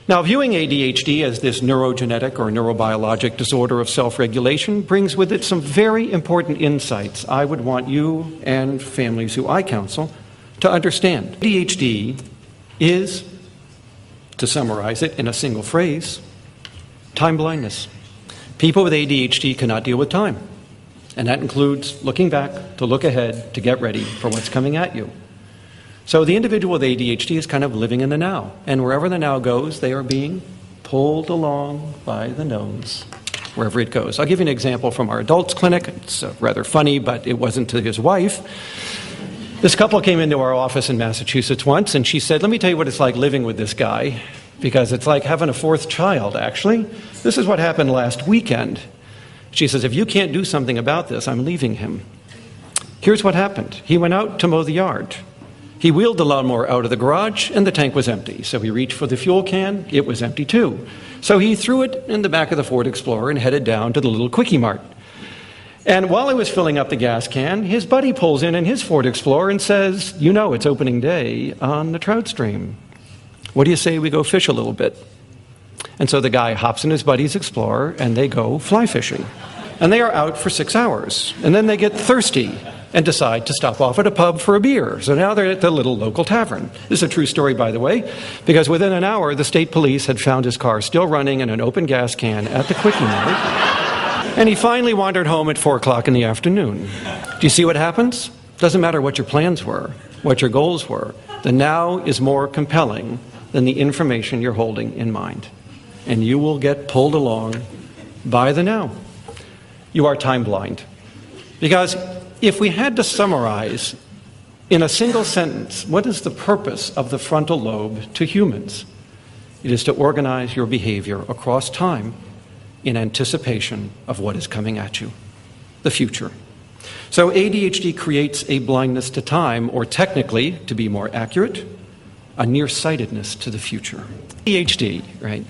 Now, viewing ADHD as this neurogenetic or neurobiologic disorder of self-regulation brings with it some very important insights I would want you and families who I counsel to understand. ADHD is, to summarize it in a single phrase, time blindness. People with ADHD cannot deal with time, and that includes looking back, to look ahead, to get ready for what's coming at you. So the individual with ADHD is kind of living in the now, and wherever the now goes, they are being pulled along by the nose, wherever it goes. I'll give you an example from our adults clinic. It's rather funny, but it wasn't to his wife. This couple came into our office in Massachusetts once, and she said, "Let me tell you what it's like living with this guy, because it's like having a fourth child, actually. This is what happened last weekend." She says, "If you can't do something about this, I'm leaving him." Here's what happened. He went out to mow the yard. He wheeled the lawnmower out of the garage, and the tank was empty. So he reached for the fuel can. It was empty, too. So he threw it in the back of the Ford Explorer and headed down to the little Quickie Mart. And while he was filling up the gas can, his buddy pulls in his Ford Explorer and says, "You know it's opening day on the trout stream. What do you say we go fish a little bit?" And so the guy hops in his buddy's Explorer, and they go fly fishing. And they are out for 6 hours. And then they get thirsty and decide to stop off at a pub for a beer. So now they're at the little local tavern. This is a true story, by the way, because within an hour, the state police had found his car still running in an open gas can at the Quickie Mart. And he finally wandered home at 4 o'clock in the afternoon. Do you see what happens? Doesn't matter what your plans were, what your goals were. The now is more compelling than the information you're holding in mind. And you will get pulled along by the now. You are time blind. Because if we had to summarize in a single sentence, what is the purpose of the frontal lobe to humans? It is to organize your behavior across time in anticipation of what is coming at you, the future. So ADHD creates a blindness to time, or technically, to be more accurate, a nearsightedness to the future. ADHD, right,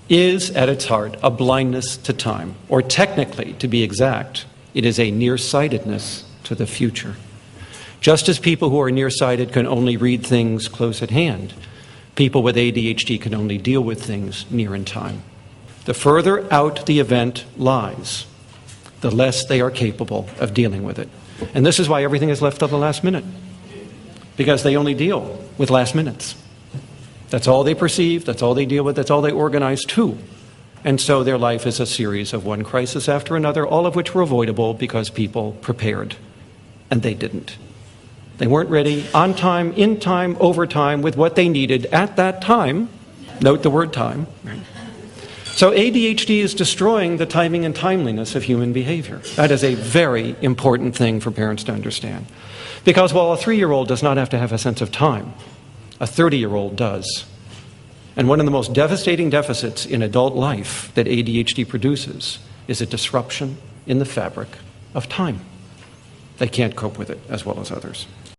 is at its heart a blindness to time, or technically, to be exact, it is a nearsightedness to the future. Just as people who are nearsighted can only read things close at hand, people with ADHD can only deal with things near in time. The further out the event lies, the less they are capable of dealing with it. And this is why everything is left till the last minute, because they only deal with last minutes. That's all they perceive, that's all they deal with, that's all they organize to. And so their life is a series of one crisis after another, all of which were avoidable because people prepared. And they didn't. They weren't ready on time, in time, over time, with what they needed at that time. Note the word time. So ADHD is destroying the timing and timeliness of human behavior. That is a very important thing for parents to understand. Because while a 3-year-old does not have to have a sense of time, a 30-year-old does. And one of the most devastating deficits in adult life that ADHD produces is a disruption in the fabric of time. They can't cope with it as well as others.